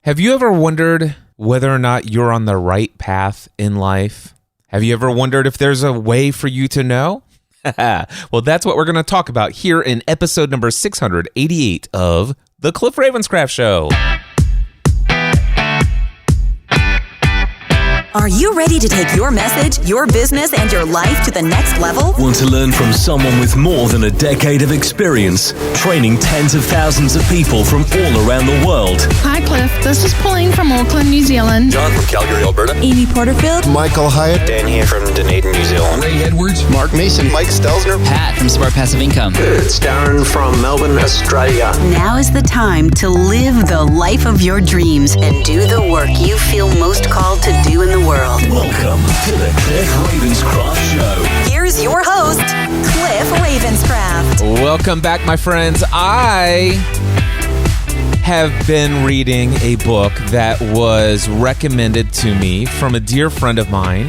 Have you ever wondered whether or not you're on the right path in life? Have you ever wondered if there's a way for you to know? Well, that's what we're going to talk about here in episode number 688 of The Cliff Ravenscraft Show. Are you ready to take your message, your business, and your life to the next level? Want to learn from someone with more than a decade of experience, training tens of thousands of people from all around the world? Hi, Cliff. This is Pauline from Auckland, New Zealand. John from Calgary, Alberta. Amy Porterfield. Michael Hyatt. Dan here from Dunedin, New Zealand. Ray Edwards. Mark Mason. Mike Stelzner. Pat from Smart Passive Income. It's Darren from Melbourne, Australia. Now is the time to live the life of your dreams and do the work you feel most called to do in the world. Welcome to the Cliff Ravenscraft Show. Here's your host, Cliff Ravenscraft. Welcome back, my friends. I have been reading a book that was recommended to me from a dear friend of mine.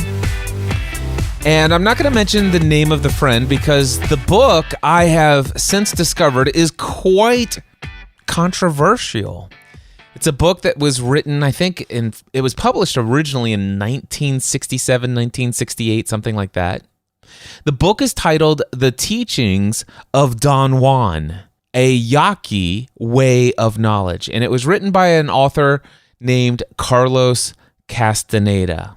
And I'm not going to mention the name of the friend because the book I have since discovered is quite controversial. It's a book that was written, I think, it was published originally in 1967, 1968, something like that. The book is titled The Teachings of Don Juan, a Yaqui Way of Knowledge. And it was written by an author named Carlos Castaneda.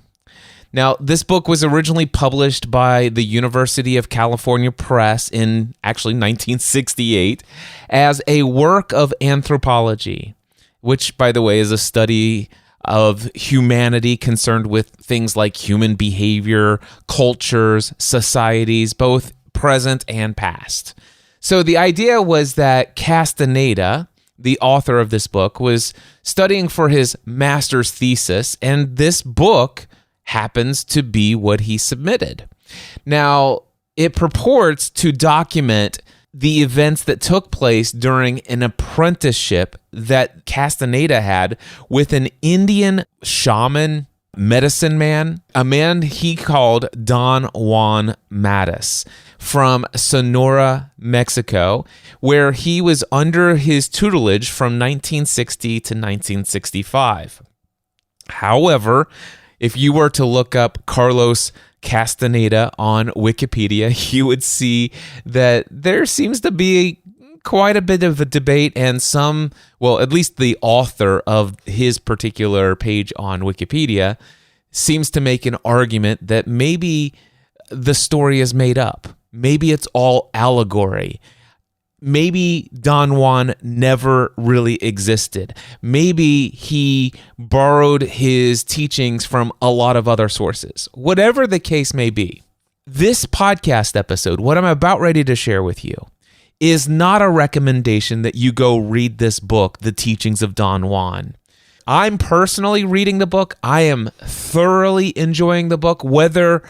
Now, this book was originally published by the University of California Press in actually 1968 as a work of anthropology, which, by the way, is a study of humanity concerned with things like human behavior, cultures, societies, both present and past. So the idea was that Castaneda, the author of this book, was studying for his master's thesis, and this book happens to be what he submitted. Now, it purports to document the events that took place during an apprenticeship that Castaneda had with an Indian shaman, medicine man, a man he called Don Juan Matus from Sonora, Mexico, where he was under his tutelage from 1960 to 1965. However, if you were to look up Carlos Castaneda on Wikipedia, you would see that there seems to be quite a bit of a debate and some, well, at least the author of his particular page on Wikipedia seems to make an argument that maybe the story is made up. Maybe it's all allegory. Maybe Don Juan never really existed. Maybe he borrowed his teachings from a lot of other sources. Whatever the case may be, this podcast episode, what I'm about ready to share with you, is not a recommendation that you go read this book, The Teachings of Don Juan. I'm personally reading the book. I am thoroughly enjoying the book, whether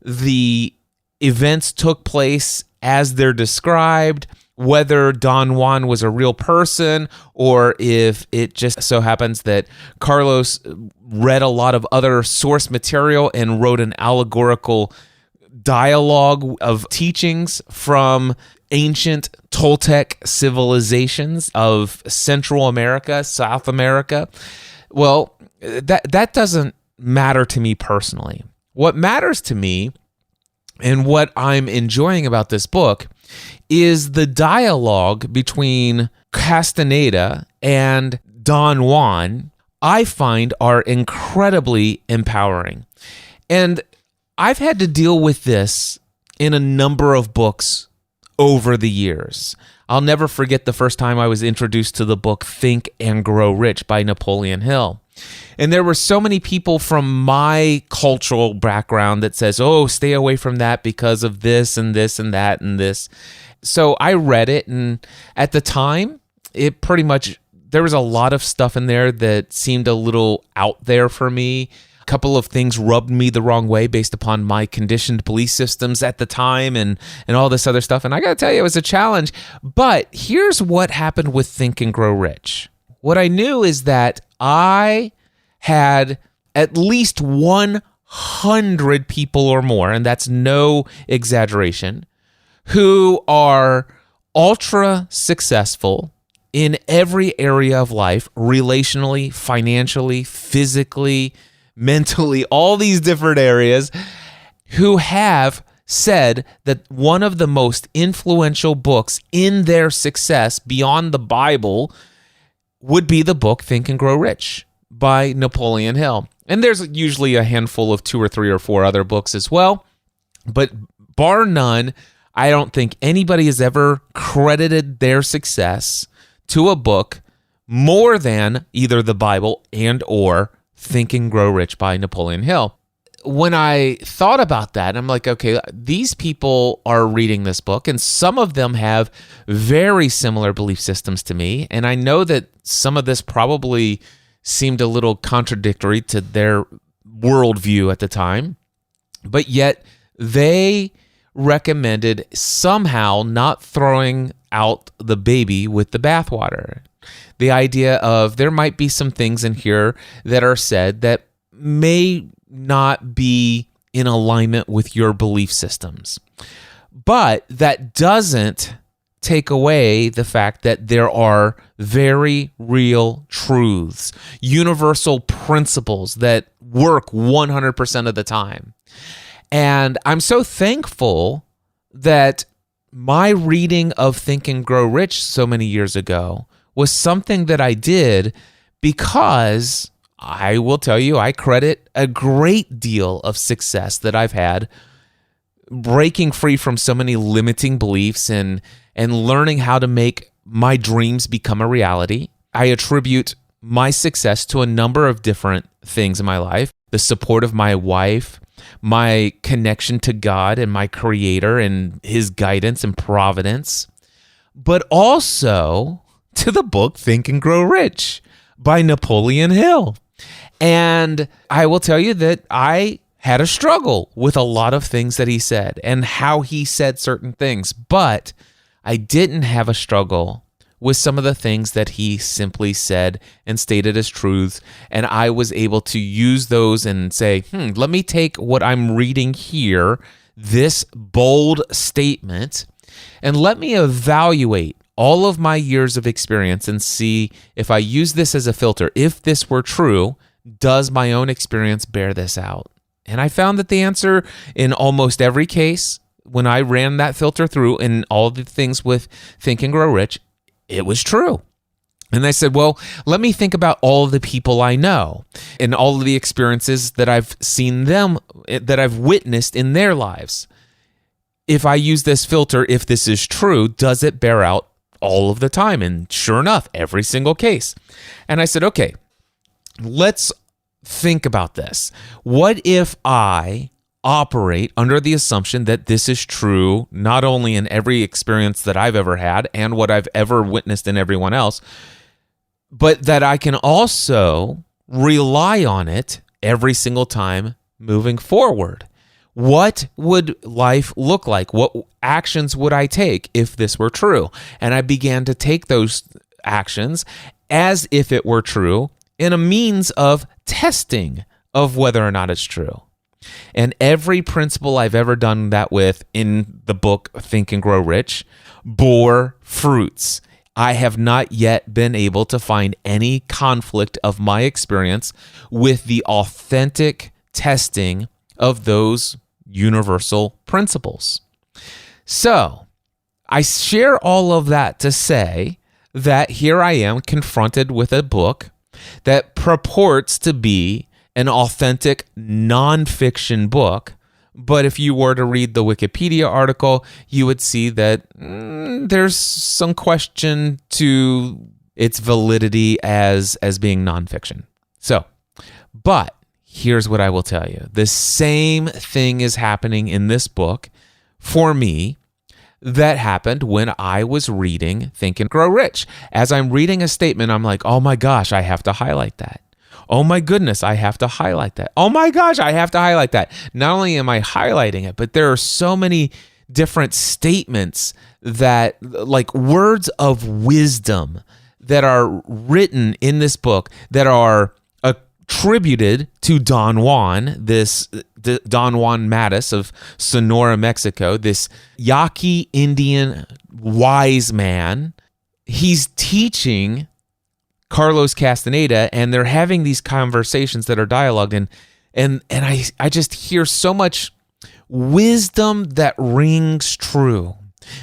the events took place as they're described, whether Don Juan was a real person, or if it just so happens that Carlos read a lot of other source material and wrote an allegorical dialogue of teachings from ancient Toltec civilizations of Central America, South America. Well, that doesn't matter to me personally. What matters to me and what I'm enjoying about this book is the dialogue between Castaneda and Don Juan. I find are incredibly empowering. And I've had to deal with this in a number of books over the years. I'll never forget the first time I was introduced to the book Think and Grow Rich by Napoleon Hill. And there were so many people from my cultural background that says, oh, stay away from that because of this and this and that and this. So I read it, and at the time, it pretty much, there was a lot of stuff in there that seemed a little out there for me. A couple of things rubbed me the wrong way based upon my conditioned belief systems at the time and all this other stuff. And I got to tell you, it was a challenge. But here's what happened with Think and Grow Rich. What I knew is that I had at least 100 people or more, and that's no exaggeration, who are ultra successful in every area of life, relationally, financially, physically, mentally, all these different areas, who have said that one of the most influential books in their success beyond the Bible would be the book Think and Grow Rich by Napoleon Hill. And there's usually a handful of 2 or 3 or 4 other books as well. But bar none, I don't think anybody has ever credited their success to a book more than either the Bible and or Think and Grow Rich by Napoleon Hill. When I thought about that, I'm like, okay, these people are reading this book, and some of them have very similar belief systems to me. And I know that some of this probably seemed a little contradictory to their worldview at the time, but yet they recommended somehow not throwing out the baby with the bathwater. The idea of there might be some things in here that are said that may not be in alignment with your belief systems. But that doesn't take away the fact that there are very real truths, universal principles that work 100% of the time. And I'm so thankful that my reading of Think and Grow Rich so many years ago was something that I did because I will tell you, I credit a great deal of success that I've had breaking free from so many limiting beliefs and learning how to make my dreams become a reality. I attribute my success to a number of different things in my life: the support of my wife, my connection to God and my Creator and His guidance and providence, but also to the book Think and Grow Rich by Napoleon Hill. And I will tell you that I had a struggle with a lot of things that he said and how he said certain things, but I didn't have a struggle with some of the things that he simply said and stated as truths, and I was able to use those and say, let me take what I'm reading here, this bold statement, and let me evaluate all of my years of experience and see if I use this as a filter. If this were true, does my own experience bear this out? And I found that the answer in almost every case, when I ran that filter through in all the things with Think and Grow Rich, it was true. And I said, well, let me think about all of the people I know and all of the experiences that I've seen them, that I've witnessed in their lives. If I use this filter, if this is true, does it bear out all of the time? And sure enough, every single case. And I said, okay, let's think about this. What if I operate under the assumption that this is true, not only in every experience that I've ever had and what I've ever witnessed in everyone else, but that I can also rely on it every single time moving forward? What would life look like? What actions would I take if this were true? And I began to take those actions as if it were true in a means of testing of whether or not it's true. And every principle I've ever done that with in the book Think and Grow Rich bore fruits. I have not yet been able to find any conflict of my experience with the authentic testing of those universal principles. So I share all of that to say that here I am confronted with a book that purports to be an authentic nonfiction book, but if you were to read the Wikipedia article, you would see that there's some question to its validity as being nonfiction. So, but here's what I will tell you. The same thing is happening in this book for me that happened when I was reading Think and Grow Rich. As I'm reading a statement, I'm like, oh my gosh, I have to highlight that. Oh my goodness, I have to highlight that. Oh my gosh, I have to highlight that. Not only am I highlighting it, but there are so many different statements that, like words of wisdom that are written in this book that are attributed to Don Juan, Don Juan Matus of Sonora, Mexico, this Yaqui Indian wise man he's teaching Carlos Castaneda, and they're having these conversations that are dialogued, and I just hear so much wisdom that rings true.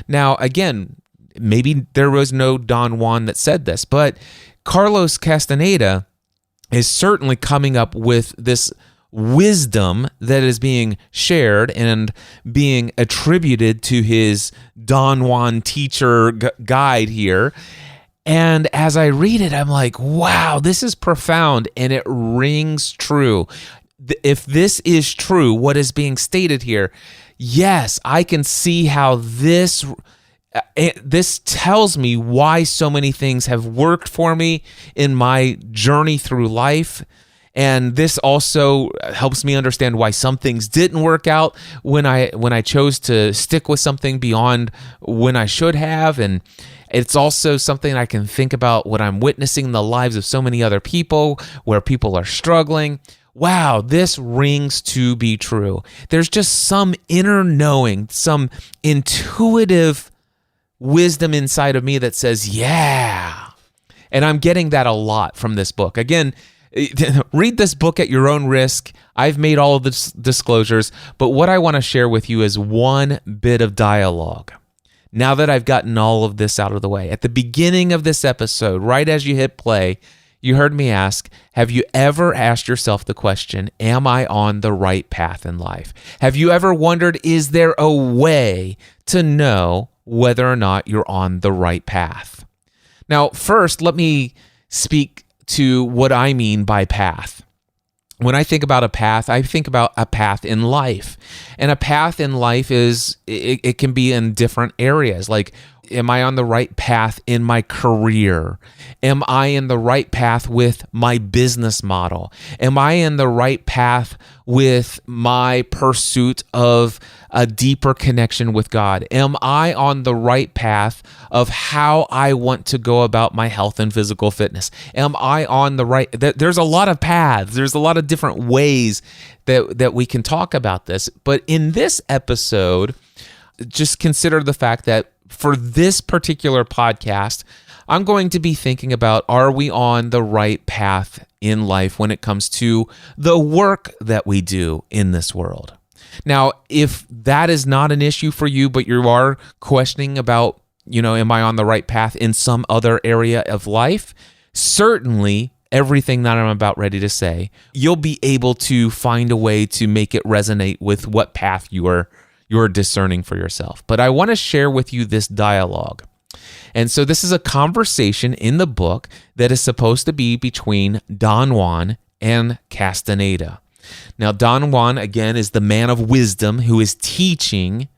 Now, again, maybe there was no Don Juan that said this, but Carlos Castaneda is certainly coming up with this wisdom that is being shared and being attributed to his Don Juan teacher guide here. And as I read it, I'm like, wow, this is profound, and it rings true. If this is true, what is being stated here, yes, I can see how this tells me why so many things have worked for me in my journey through life. And this also helps me understand why some things didn't work out when I chose to stick with something beyond when I should have. And it's also something I can think about when I'm witnessing the lives of so many other people where people are struggling. Wow, this rings to be true. There's just some inner knowing, some intuitive wisdom inside of me that says, yeah. And I'm getting that a lot from this book. Again, read this book at your own risk. I've made all of the disclosures, but what I want to share with you is one bit of dialogue. Now that I've gotten all of this out of the way, at the beginning of this episode, right as you hit play, you heard me ask, have you ever asked yourself the question, am I on the right path in life? Have you ever wondered, is there a way to know whether or not you're on the right path? Now, first, let me speak to what I mean by path. When I think about a path, I think about a path in life. And a path in life it can be in different areas. Like, am I on the right path in my career? Am I in the right path with my business model? Am I in the right path with my pursuit of a deeper connection with God? Am I on the right path of how I want to go about my health and physical fitness? Am I on the right? There's a lot of paths. There's a lot of different ways that we can talk about this. But in this episode, just consider the fact that for this particular podcast, I'm going to be thinking about, are we on the right path in life when it comes to the work that we do in this world? Now, if that is not an issue for you, but you are questioning about, am I on the right path in some other area of life? Certainly, everything that I'm about ready to say, you'll be able to find a way to make it resonate with what path you're discerning for yourself. But I want to share with you this dialogue. And so this is a conversation in the book that is supposed to be between Don Juan and Castaneda. Now, Don Juan, again, is the man of wisdom who is teaching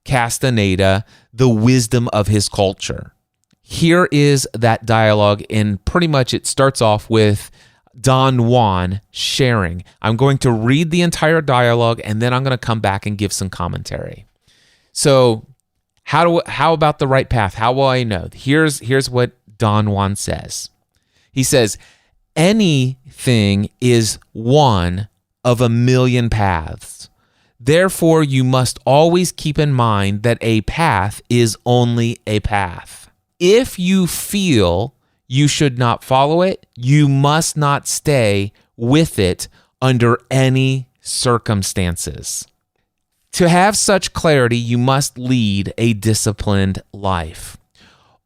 Castaneda the wisdom of his culture. Here is that dialogue, and pretty much it starts off with Don Juan sharing. I'm going to read the entire dialogue, and then I'm going to come back and give some commentary. So, how about the right path? How will I know? Here's what Don Juan says. He says, anything is one of a million paths. Therefore, you must always keep in mind that a path is only a path. If you feel you should not follow it, you must not stay with it under any circumstances. To have such clarity, you must lead a disciplined life.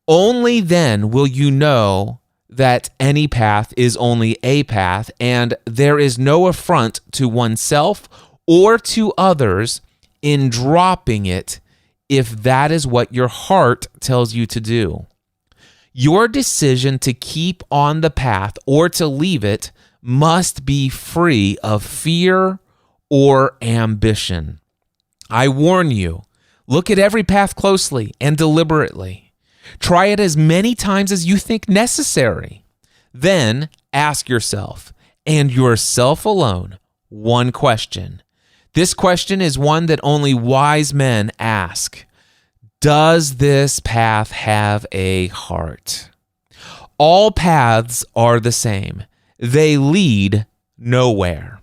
Only then will you know that any path is only a path, and there is no affront to oneself or to others in dropping it if that is what your heart tells you to do. Your decision to keep on the path or to leave it must be free of fear or ambition. I warn you, look at every path closely and deliberately. Try it as many times as you think necessary. Then ask yourself, and yourself alone, one question. This question is one that only wise men ask. Does this path have a heart? All paths are the same. They lead nowhere.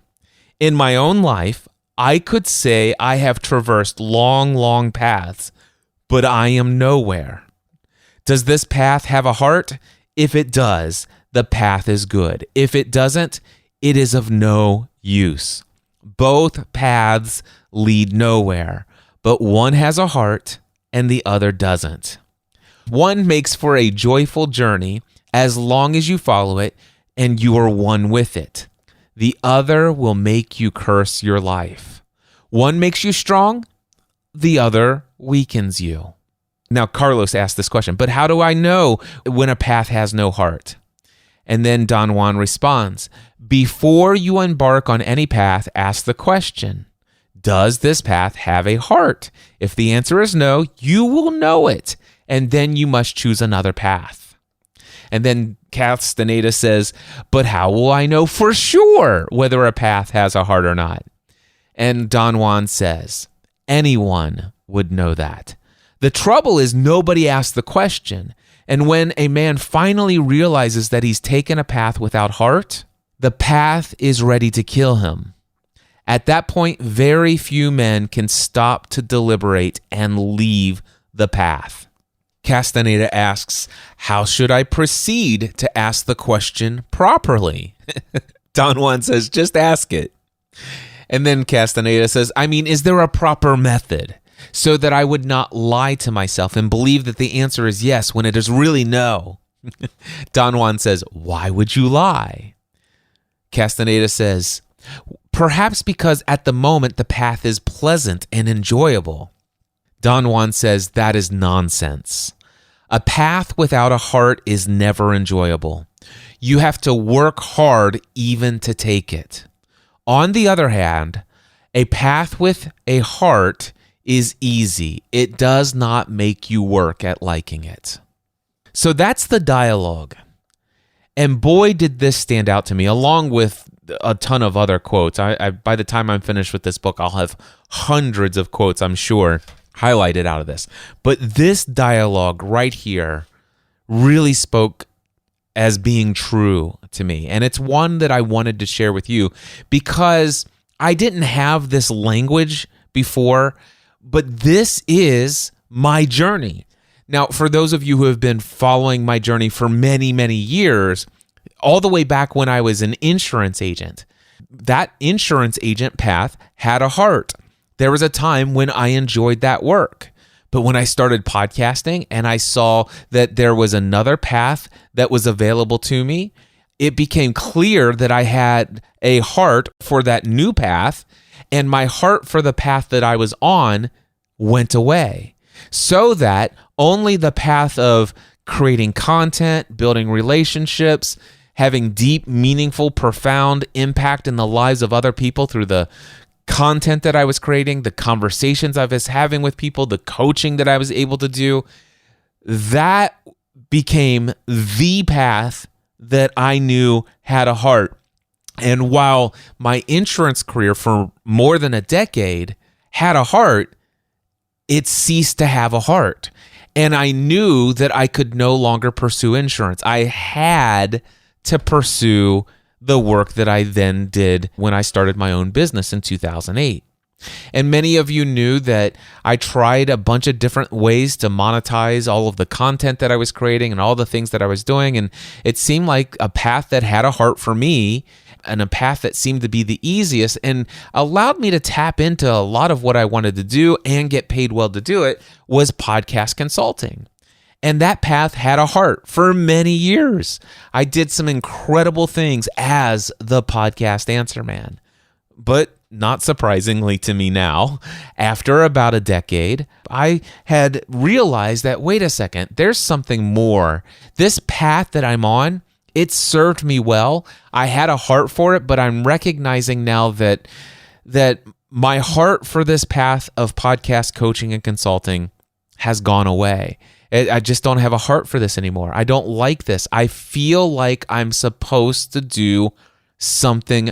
In my own life, I could say I have traversed long, long paths, but I am nowhere. Does this path have a heart? If it does, the path is good. If it doesn't, it is of no use. Both paths lead nowhere, but one has a heart and the other doesn't. One makes for a joyful journey as long as you follow it and you are one with it. The other will make you curse your life. One makes you strong, the other weakens you. Now, Carlos asked this question, but how do I know when a path has no heart? And then Don Juan responds, before you embark on any path, ask the question, does this path have a heart? If the answer is no, you will know it, and then you must choose another path. And then Castaneda says, but how will I know for sure whether a path has a heart or not? And Don Juan says, anyone would know that. The trouble is nobody asked the question. And when a man finally realizes that he's taken a path without heart, the path is ready to kill him. At that point, very few men can stop to deliberate and leave the path. Castaneda asks, how should I proceed to ask the question properly? Don Juan says, just ask it. And then Castaneda says, is there a proper method so that I would not lie to myself and believe that the answer is yes when it is really no? Don Juan says, why would you lie? Castaneda says, perhaps because at the moment the path is pleasant and enjoyable. Don Juan says that is nonsense. A path without a heart is never enjoyable. You have to work hard even to take it. On the other hand, a path with a heart is easy. It does not make you work at liking it. So that's the dialogue. And boy, did this stand out to me, along with a ton of other quotes. By the time I'm finished with this book, I'll have hundreds of quotes, I'm sure, highlighted out of this. But this dialogue right here really spoke as being true to me. And it's one that I wanted to share with you because I didn't have this language before, but this is my journey. Now, for those of you who have been following my journey for many, many years, all the way back when I was an insurance agent, that insurance agent path had a heart. There was a time when I enjoyed that work. But when I started podcasting and I saw that there was another path that was available to me, it became clear that I had a heart for that new path, and my heart for the path that I was on went away. So that only the path of creating content, building relationships, having deep, meaningful, profound impact in the lives of other people through the content that I was creating, the conversations I was having with people, the coaching that I was able to do, that became the path that I knew had a heart. And while my insurance career for more than a decade had a heart, it ceased to have a heart. And I knew that I could no longer pursue insurance. I had to pursue the work that I then did when I started my own business in 2008. And many of you knew that I tried a bunch of different ways to monetize all of the content that I was creating and all the things that I was doing. And it seemed like a path that had a heart for me and a path that seemed to be the easiest and allowed me to tap into a lot of what I wanted to do and get paid well to do it was podcast consulting. And that path had a heart for many years. I did some incredible things as the podcast answer man. But not surprisingly to me now, after about a decade, I had realized that, wait a second, there's something more. This path that I'm on, it served me well. I had a heart for it, but I'm recognizing now that my heart for this path of podcast coaching and consulting has gone away. I just don't have a heart for this anymore. I don't like this. I feel like I'm supposed to do something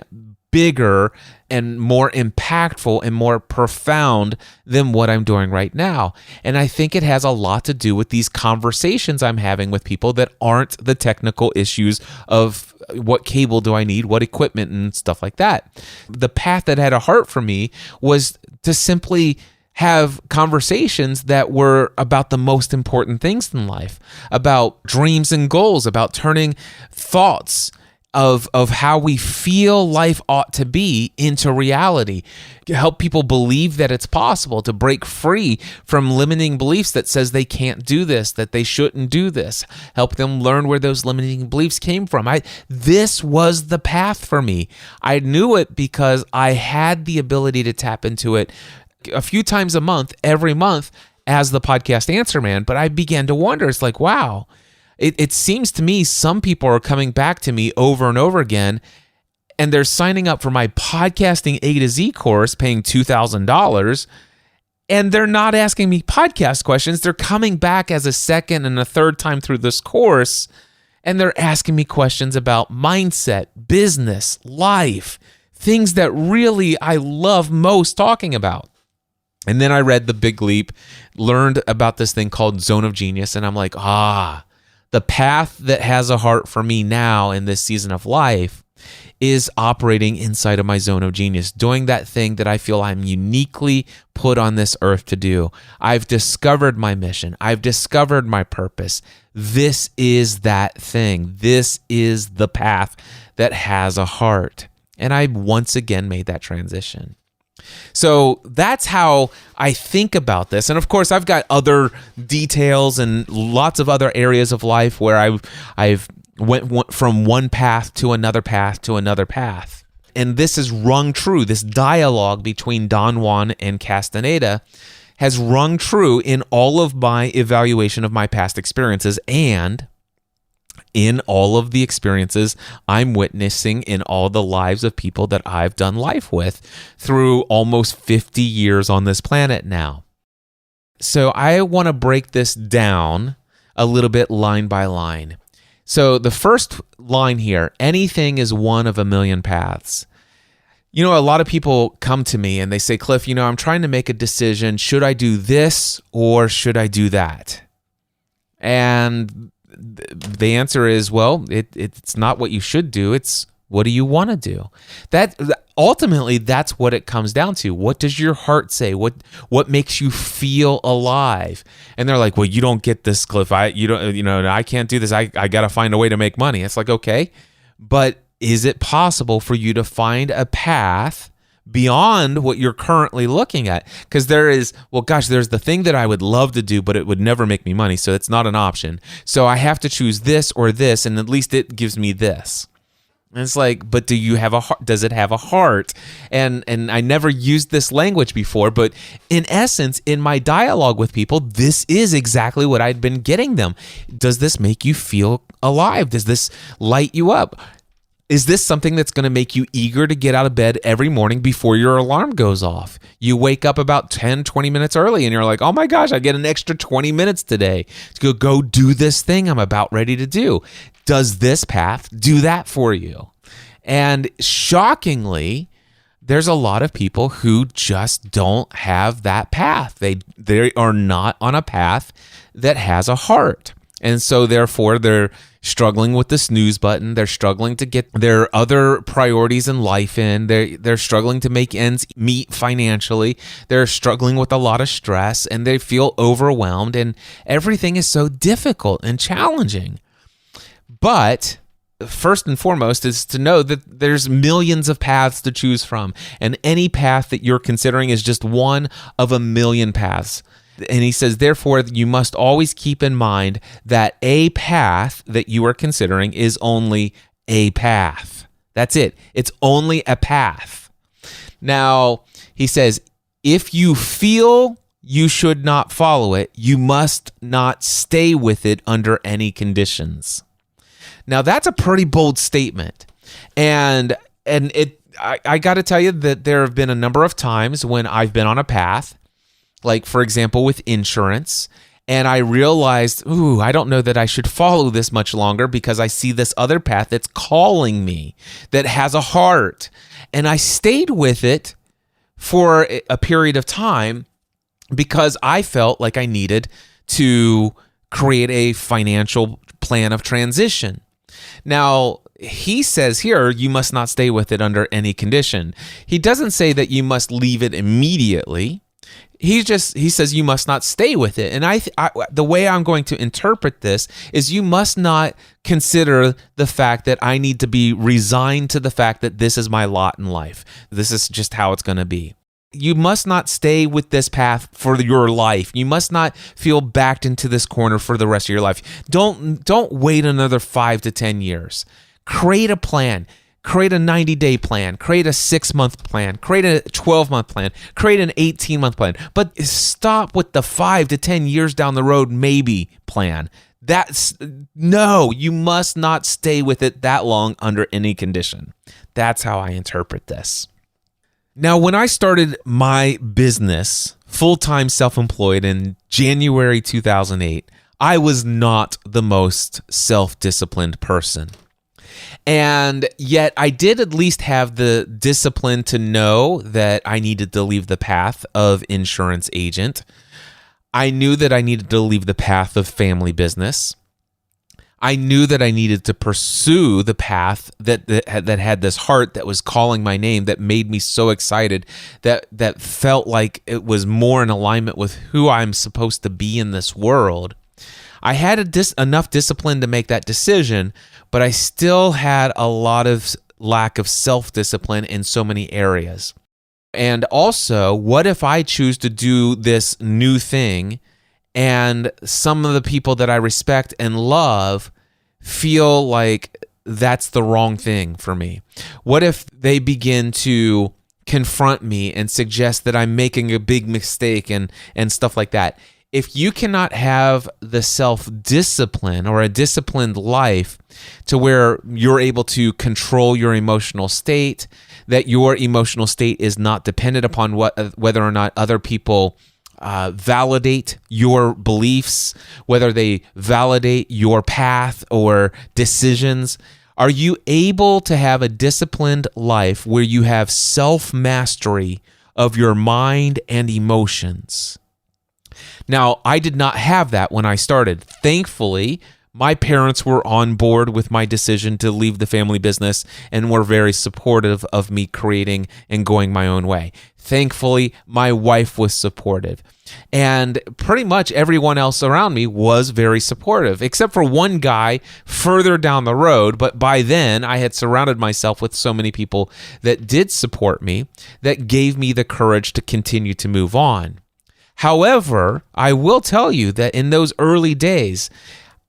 bigger and more impactful and more profound than what I'm doing right now. And I think it has a lot to do with these conversations I'm having with people that aren't the technical issues of what cable do I need, what equipment and stuff like that. The path that had a heart for me was to simply have conversations that were about the most important things in life, about dreams and goals, about turning thoughts of how we feel life ought to be into reality, to help people believe that it's possible to break free from limiting beliefs that says they can't do this, that they shouldn't do this, help them learn where those limiting beliefs came from. This was the path for me. I knew it because I had the ability to tap into it a few times a month, every month, as the podcast Answer Man. But I began to wonder, it's like, wow, it seems to me some people are coming back to me over and over again, and they're signing up for my podcasting A to Z course, paying $2,000, and they're not asking me podcast questions. They're coming back as a second and a third time through this course, and they're asking me questions about mindset, business, life, things that really I love most talking about. And then I read The Big Leap, learned about this thing called Zone of Genius, and I'm like, the path that has a heart for me now in this season of life is operating inside of my zone of genius, doing that thing that I feel I'm uniquely put on this earth to do. I've discovered my mission. I've discovered my purpose. This is that thing. This is the path that has a heart. And I once again made that transition. So that's how I think about this. And of course, I've got other details and lots of other areas of life where I've went from one path to another path to another path. And this has rung true. This dialogue between Don Juan and Castaneda has rung true in all of my evaluation of my past experiences and in all of the experiences I'm witnessing in all the lives of people that I've done life with through almost 50 years on this planet now. So I want to break this down a little bit line by line. So the first line here, anything is one of a million paths. You know, a lot of people come to me and they say, Cliff, I'm trying to make a decision. Should I do this or should I do that? And the answer is, well, it's not what you should do. It's what do you want to do? That ultimately, that's what it comes down to. What does your heart say? What makes you feel alive? And they're like, well, you don't get this, Cliff. I can't do this. I got to find a way to make money. It's like, okay, but is it possible for you to find a path beyond what you're currently looking at? Because there's the thing that I would love to do, but it would never make me money, so it's not an option. So I have to choose this or this, and at least it gives me this. And it's like, but do you have a heart? Does it have a heart? And I never used this language before, but in essence, in my dialogue with people, this is exactly what I'd been getting them. Does this make you feel alive? Does this light you up? Is this something that's going to make you eager to get out of bed every morning before your alarm goes off? You wake up about 10, 20 minutes early and you're like, oh my gosh, I get an extra 20 minutes today to go do this thing I'm about ready to do. Does this path do that for you? And shockingly, there's a lot of people who just don't have that path. They are not on a path that has a heart. And so therefore, they're struggling with the snooze button. They're struggling to get their other priorities in life in. They're struggling to make ends meet financially. They're struggling with a lot of stress and they feel overwhelmed and everything is so difficult and challenging. But first and foremost is to know that there's millions of paths to choose from, and any path that you're considering is just one of a million paths. And he says, therefore, you must always keep in mind that a path that you are considering is only a path. That's it. It's only a path. Now, he says, if you feel you should not follow it, you must not stay with it under any conditions. Now, that's a pretty bold statement. And I got to tell you that there have been a number of times when I've been on a path, like, for example, with insurance, and I realized, I don't know that I should follow this much longer because I see this other path that's calling me, that has a heart. And I stayed with it for a period of time because I felt like I needed to create a financial plan of transition. Now, he says here, you must not stay with it under any condition. He doesn't say that you must leave it immediately. He says you must not stay with it. And the way I'm going to interpret this is you must not consider the fact that I need to be resigned to the fact that this is my lot in life. This is just how it's going to be. You must not stay with this path for your life. You must not feel backed into this corner for the rest of your life. Don't wait another 5 to 10 years. Create a plan. Create a 90-day plan. Create a 6-month plan. Create a 12-month plan. Create an 18-month plan. But stop with the 5 to 10 years down the road maybe plan. No, you must not stay with it that long under any condition. That's how I interpret this. Now, when I started my business, full-time self-employed in January 2008, I was not the most self-disciplined person. And yet I did at least have the discipline to know that I needed to leave the path of insurance agent. I knew that I needed to leave the path of family business. I knew that I needed to pursue the path that had this heart that was calling my name, that made me so excited, that felt like it was more in alignment with who I'm supposed to be in this world. I had enough discipline to make that decision, but I still had a lot of lack of self-discipline in so many areas. And also, what if I choose to do this new thing and some of the people that I respect and love feel like that's the wrong thing for me? What if they begin to confront me and suggest that I'm making a big mistake and stuff like that? If you cannot have the self-discipline or a disciplined life to where you're able to control your emotional state, that your emotional state is not dependent upon whether or not other people validate your beliefs, whether they validate your path or decisions, are you able to have a disciplined life where you have self-mastery of your mind and emotions? Now, I did not have that when I started. Thankfully, my parents were on board with my decision to leave the family business and were very supportive of me creating and going my own way. Thankfully, my wife was supportive. And pretty much everyone else around me was very supportive, except for one guy further down the road. But by then, I had surrounded myself with so many people that did support me, that gave me the courage to continue to move on. However, I will tell you that in those early days,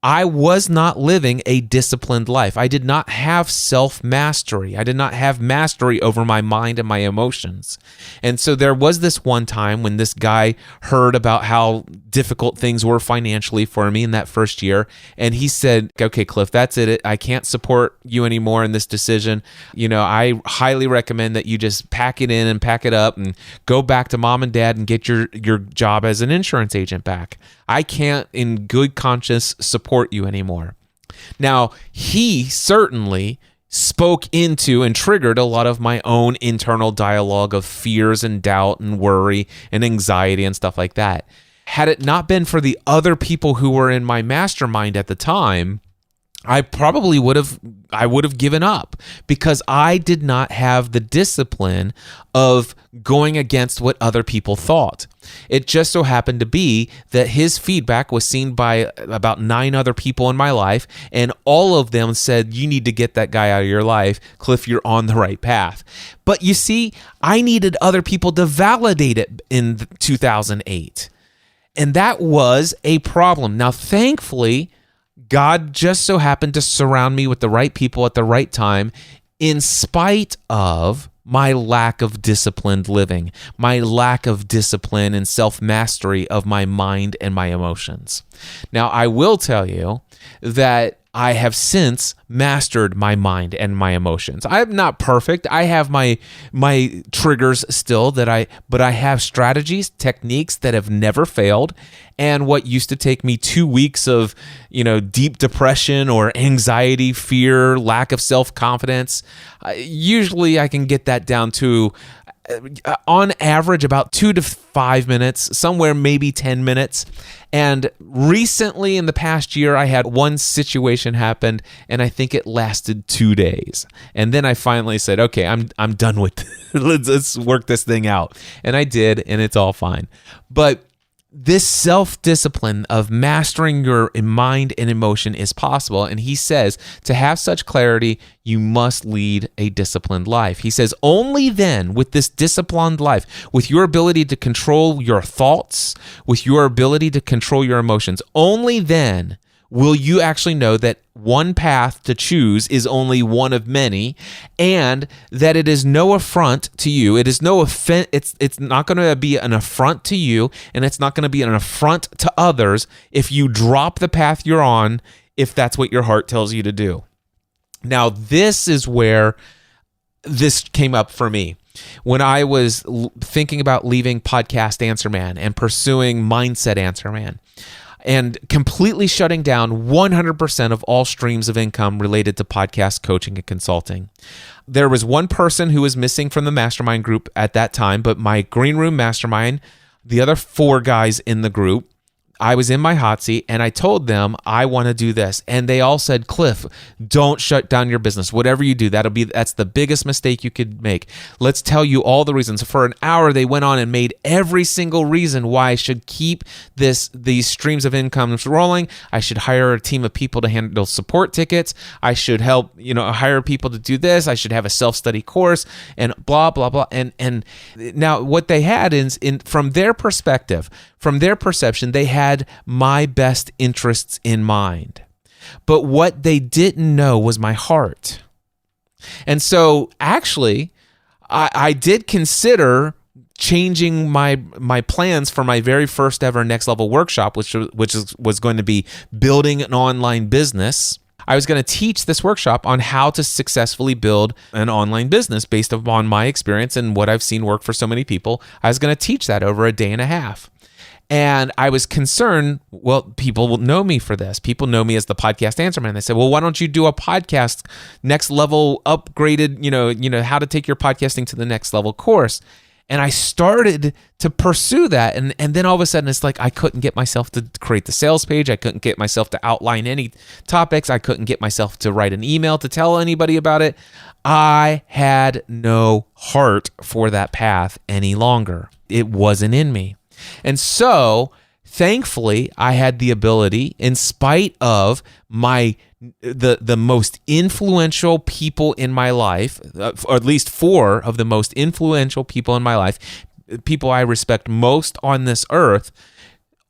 I was not living a disciplined life. I did not have self-mastery. I did not have mastery over my mind and my emotions. And so there was this one time when this guy heard about how difficult things were financially for me in that first year. And he said, okay, Cliff, that's it. I can't support you anymore in this decision. I highly recommend that you just pack it in and pack it up and go back to mom and dad and get your job as an insurance agent back. I can't in good conscience support you anymore. Now, he certainly spoke into and triggered a lot of my own internal dialogue of fears and doubt and worry and anxiety and stuff like that. Had it not been for the other people who were in my mastermind at the time, I probably would have given up, because I did not have the discipline of going against what other people thought. It just so happened to be that his feedback was seen by about 9 other people in my life, and all of them said, you need to get that guy out of your life. Cliff, you're on the right path. But you see, I needed other people to validate it in 2008. And that was a problem. Now, thankfully, God just so happened to surround me with the right people at the right time, in spite of my lack of disciplined living, my lack of discipline and self-mastery of my mind and my emotions. Now, I will tell you that I have since mastered my mind and my emotions. I'm not perfect. I have my triggers still but I have strategies, techniques that have never failed. And what used to take me 2 weeks of, deep depression or anxiety, fear, lack of self-confidence, usually I can get that down to on average about 2 to 5 minutes, somewhere maybe 10 minutes. And recently in the past year, I had one situation happen, and I think think it lasted 2 days. And then I finally said, okay, I'm done with this. Let's work this thing out. And I did, and it's all fine. But this self-discipline of mastering your mind and emotion is possible. And he says, to have such clarity, you must lead a disciplined life. He says, only then, with this disciplined life, with your ability to control your thoughts, with your ability to control your emotions, only then will you actually know that one path to choose is only one of many, and that it is no affront to you. It is no offense. It's not going to be an affront to you, and it's not going to be an affront to others if you drop the path you're on, if that's what your heart tells you to do. Now, this is where this came up for me. When I was thinking about leaving Podcast Answer Man and pursuing Mindset Answer Man, and completely shutting down 100% of all streams of income related to podcast coaching and consulting. There was one person who was missing from the mastermind group at that time, but my green room mastermind, the other 4 guys in the group, I was in my hot seat and I told them I want to do this. And they all said, Cliff, don't shut down your business. Whatever you do, that's the biggest mistake you could make. Let's tell you all the reasons. For an hour, they went on and made every single reason why I should keep these streams of income rolling. I should hire a team of people to handle support tickets. I should help, hire people to do this. I should have a self-study course and blah, blah, blah. And now what they had is, from their perspective, from their perception, they had my best interests in mind. But what they didn't know was my heart. And so actually, I did consider changing my plans for my very first ever Next Level workshop, which was going to be building an online business. I was going to teach this workshop on how to successfully build an online business based upon my experience and what I've seen work for so many people. I was going to teach that over a day and a half. And I was concerned, well, people will know me for this. People know me as the Podcast Answer Man. They said, well, why don't you do a podcast, next level upgraded, how to take your podcasting to the next level course. And I started to pursue that. And then all of a sudden, it's like I couldn't get myself to create the sales page. I couldn't get myself to outline any topics. I couldn't get myself to write an email to tell anybody about it. I had no heart for that path any longer. It wasn't in me. And so, thankfully, I had the ability, in spite of the most influential people in my life, or at least 4 of the most influential people in my life, people I respect most on this earth,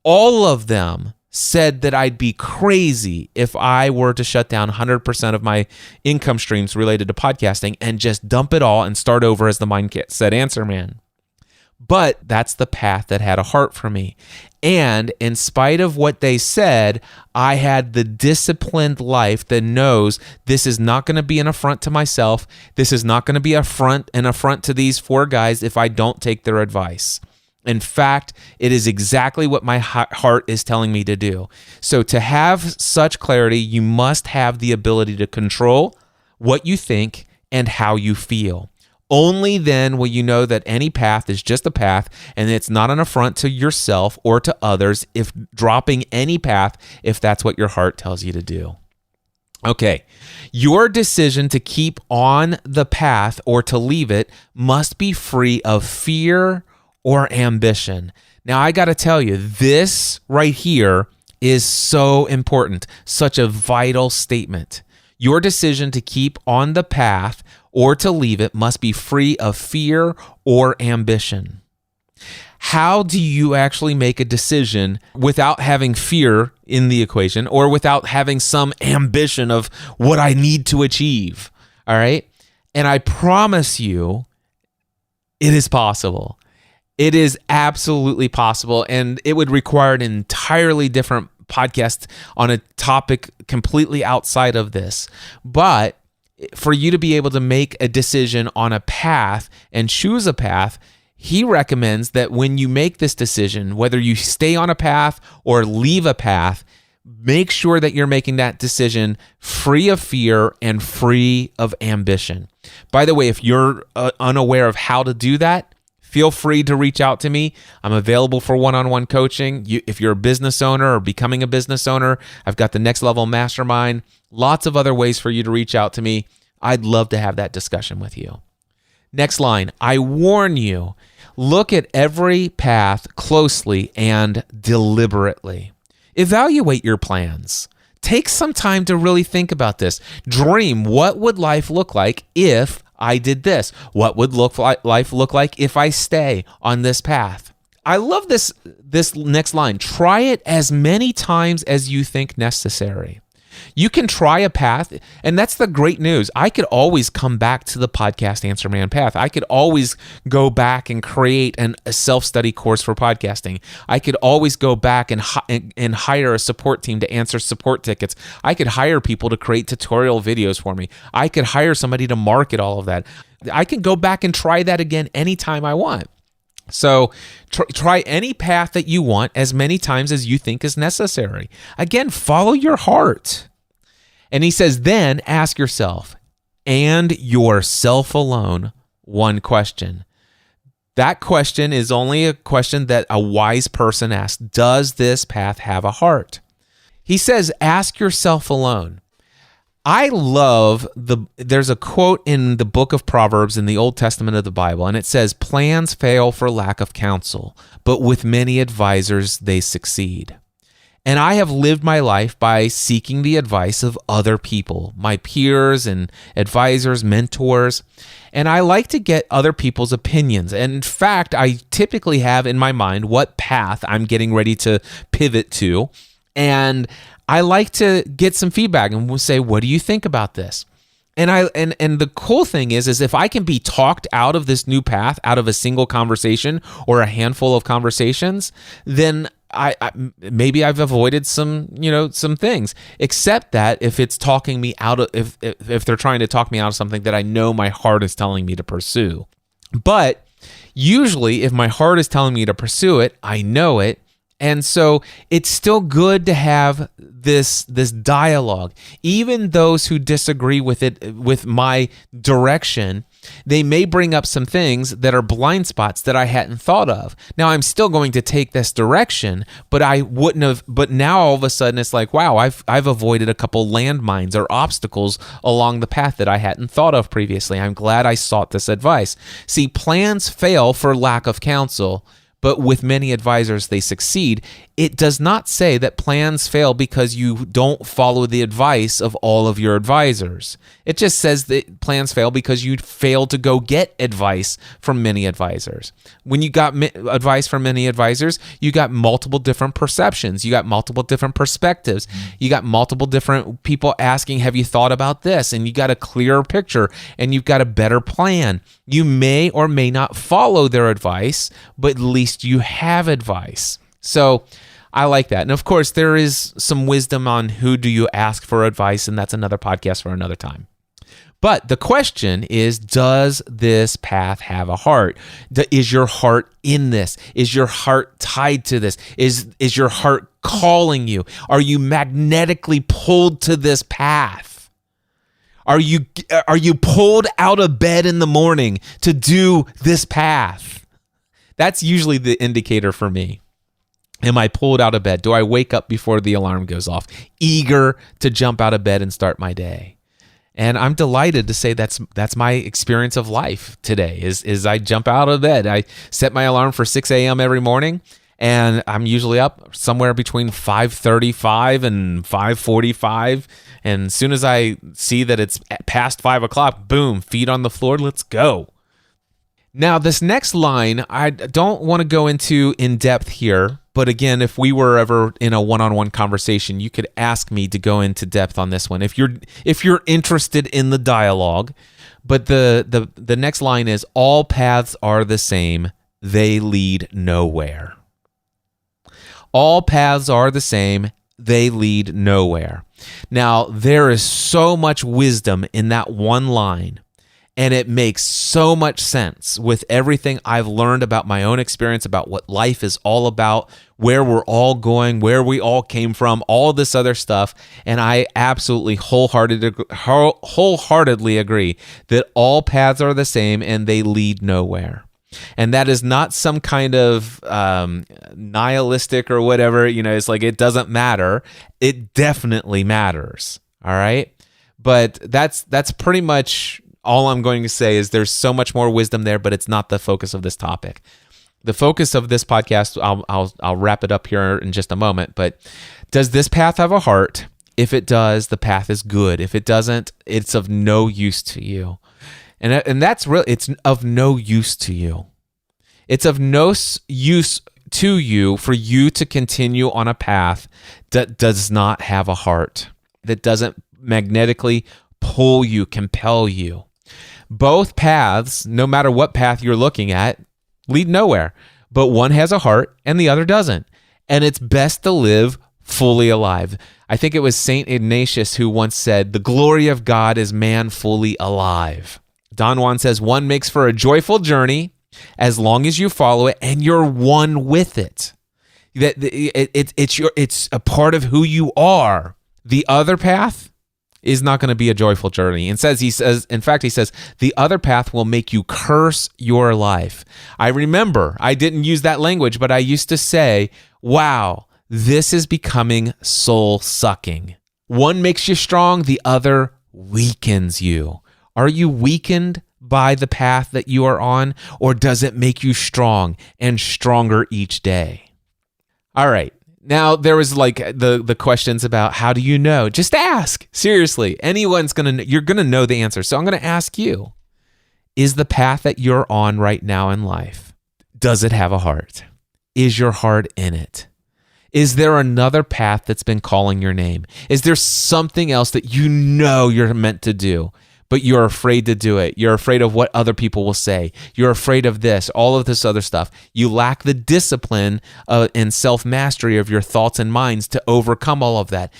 all of them said that I'd be crazy if I were to shut down 100% of my income streams related to podcasting and just dump it all and start over as the Mindset Answer Man. But that's the path that had a heart for me. And in spite of what they said, I had the disciplined life that knows this is not going to be an affront to myself. This is not going to be an affront to these 4 guys if I don't take their advice. In fact, it is exactly what my heart is telling me to do. So to have such clarity, you must have the ability to control what you think and how you feel. Only then will you know that any path is just a path and it's not an affront to yourself or to others if dropping any path, if that's what your heart tells you to do. Okay, your decision to keep on the path or to leave it must be free of fear or ambition. Now, I got to tell you, this right here is so important, such a vital statement. Your decision to keep on the path or to leave it must be free of fear or ambition. How do you actually make a decision without having fear in the equation or without having some ambition of what I need to achieve? All right. And I promise you, it is possible. It is absolutely possible. And it would require an entirely different podcast on a topic completely outside of this. But for you to be able to make a decision on a path and choose a path, he recommends that when you make this decision, whether you stay on a path or leave a path, make sure that you're making that decision free of fear and free of ambition. By the way, if you're unaware of how to do that, feel free to reach out to me. I'm available for one-on-one coaching. If you're a business owner or becoming a business owner, I've got the Next Level Mastermind. Lots of other ways for you to reach out to me. I'd love to have that discussion with you. Next line, I warn you, look at every path closely and deliberately. Evaluate your plans. Take some time to really think about this. Dream, what would life look like if I did this? What would life look like if I stay on this path? I love this next line. Try it as many times as you think necessary. You can try a path, and that's the great news. I could always come back to the podcast Answer Man path. I could always go back and create a self-study course for podcasting. I could always go back and hire a support team to answer support tickets. I could hire people to create tutorial videos for me. I could hire somebody to market all of that. I can go back and try that again anytime I want. So try any path that you want as many times as you think is necessary. Again, follow your heart. And he says, then ask yourself and yourself alone one question. That question is only a question that a wise person asks. Does this path have a heart? He says, ask yourself alone. I love there's a quote in the book of Proverbs in the Old Testament of the Bible, and it says, plans fail for lack of counsel, but with many advisors they succeed. And I have lived my life by seeking the advice of other people, my peers and advisors, mentors, and I like to get other people's opinions. And in fact, I typically have in my mind what path I'm getting ready to pivot to, and I like to get some feedback and we'll say, what do you think about this? And the cool thing is if I can be talked out of this new path, out of a single conversation or a handful of conversations, then I maybe I've avoided some things. Except that if it's talking me out of, if they're trying to talk me out of something that I know my heart is telling me to pursue. But usually, if my heart is telling me to pursue it, I know it. And so it's still good to have this dialogue. Even those who disagree with my direction, they may bring up some things that are blind spots that I hadn't thought of. Now I'm still going to take this direction, but I wouldn't have. But now all of a sudden it's like, wow, I've avoided a couple landmines or obstacles along the path that I hadn't thought of previously. I'm glad I sought this advice. See, plans fail for lack of counsel, but with many advisors, they succeed. It does not say that plans fail because you don't follow the advice of all of your advisors. It just says that plans fail because you failed to go get advice from many advisors. When you got advice from many advisors, you got multiple different perceptions. You got multiple different perspectives. You got multiple different people asking, have you thought about this? And you got a clearer picture and you've got a better plan. You may or may not follow their advice, but at least you have advice. So I like that. And of course, there is some wisdom on who do you ask for advice, and that's another podcast for another time. But the question is, does this path have a heart? Is your heart in this? Is your heart tied to this? Is your heart calling you? Are you magnetically pulled to this path? Are you pulled out of bed in the morning to do this path? That's usually the indicator for me. Am I pulled out of bed? Do I wake up before the alarm goes off, eager to jump out of bed and start my day? And I'm delighted to say that's my experience of life today. Is I jump out of bed. I set my alarm for 6 a.m. every morning, and I'm usually up somewhere between 5:35 and 5:45. And as soon as I see that it's past 5 o'clock, boom, feet on the floor, let's go. Now, this next line, I don't want to go into in depth here, but again, if we were ever in a one-on-one conversation, you could ask me to go into depth on this one if you're interested in the dialogue. But the next line is, all paths are the same, they lead nowhere. All paths are the same, they lead nowhere. Now, there is so much wisdom in that one line. And it makes so much sense with everything I've learned about my own experience, about what life is all about, where we're all going, where we all came from, all this other stuff. And I absolutely wholeheartedly agree that all paths are the same and they lead nowhere. And that is not some kind of nihilistic or whatever, it's like it doesn't matter. It definitely matters, all right? But that's pretty much all I'm going to say. Is there's so much more wisdom there, but it's not the focus of this topic. The focus of this podcast, I'll wrap it up here in just a moment, but does this path have a heart? If it does, the path is good. If it doesn't, it's of no use to you. And that's really, it's of no use to you. It's of no use to you for you to continue on a path that does not have a heart, that doesn't magnetically pull you, compel you. Both paths, no matter what path you're looking at, lead nowhere. But one has a heart and the other doesn't. And it's best to live fully alive. I think it was St. Ignatius who once said, "The glory of God is man fully alive." Don Juan says, one makes for a joyful journey as long as you follow it and you're one with it. It's a part of who you are. The other path is not going to be a joyful journey. And he says, the other path will make you curse your life. I remember, I didn't use that language, but I used to say, wow, this is becoming soul sucking. One makes you strong, the other weakens you. Are you weakened by the path that you are on, or does it make you strong and stronger each day? All right. Now, there was like the questions about how do you know? Just ask. Seriously, you're going to know the answer. So I'm going to ask you, is the path that you're on right now in life, does it have a heart? Is your heart in it? Is there another path that's been calling your name? Is there something else that you know you're meant to do, but you're afraid to do it? You're afraid of what other people will say. You're afraid of this, all of this other stuff. You lack the discipline and self-mastery of your thoughts and minds to overcome all of that.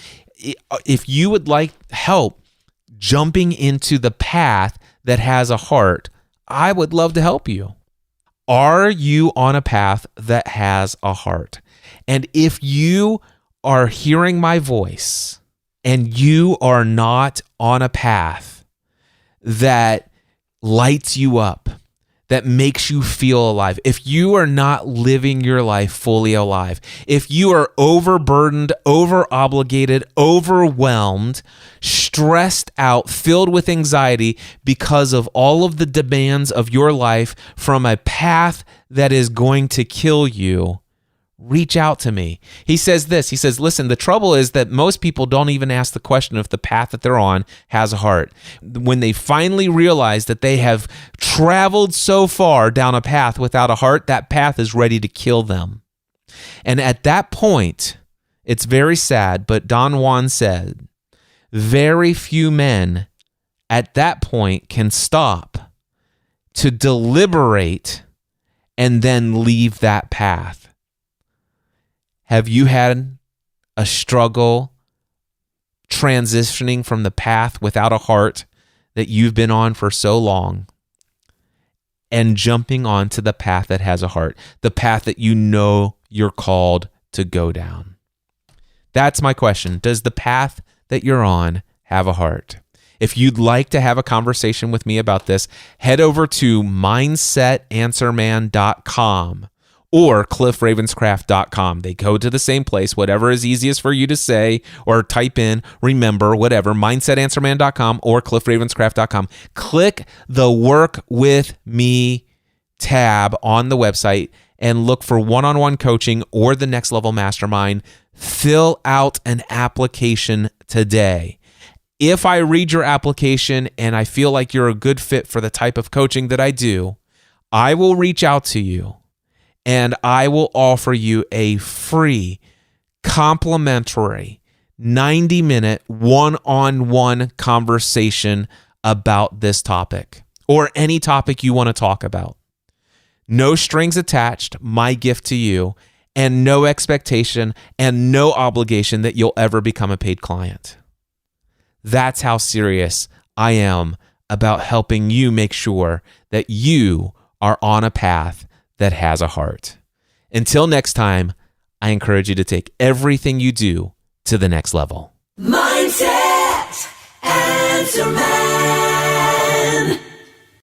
If you would like help jumping into the path that has a heart, I would love to help you. Are you on a path that has a heart? And if you are hearing my voice and you are not on a path that lights you up, that makes you feel alive, if you are not living your life fully alive, if you are overburdened, over-obligated, overwhelmed, stressed out, filled with anxiety because of all of the demands of your life from a path that is going to kill you, reach out to me. He says this, he says, listen, the trouble is that most people don't even ask the question if the path that they're on has a heart. When they finally realize that they have traveled so far down a path without a heart, that path is ready to kill them. And at that point, it's very sad, but Don Juan said, very few men at that point can stop to deliberate and then leave that path. Have you had a struggle transitioning from the path without a heart that you've been on for so long and jumping onto the path that has a heart, the path that you know you're called to go down? That's my question. Does the path that you're on have a heart? If you'd like to have a conversation with me about this, head over to mindsetanswerman.com. or cliffravenscraft.com. They go to the same place, whatever is easiest for you to say or type in, remember, whatever, mindsetanswerman.com or cliffravenscraft.com. Click the Work With Me tab on the website and look for one-on-one coaching or the Next Level Mastermind. Fill out an application today. If I read your application and I feel like you're a good fit for the type of coaching that I do, I will reach out to you. And I will offer you a free, complimentary, 90-minute, one-on-one conversation about this topic or any topic you want to talk about. No strings attached, my gift to you, and no expectation and no obligation that you'll ever become a paid client. That's how serious I am about helping you make sure that you are on a path that has a heart. Until next time, I encourage you to take everything you do to the next level. Mindset Answer Man.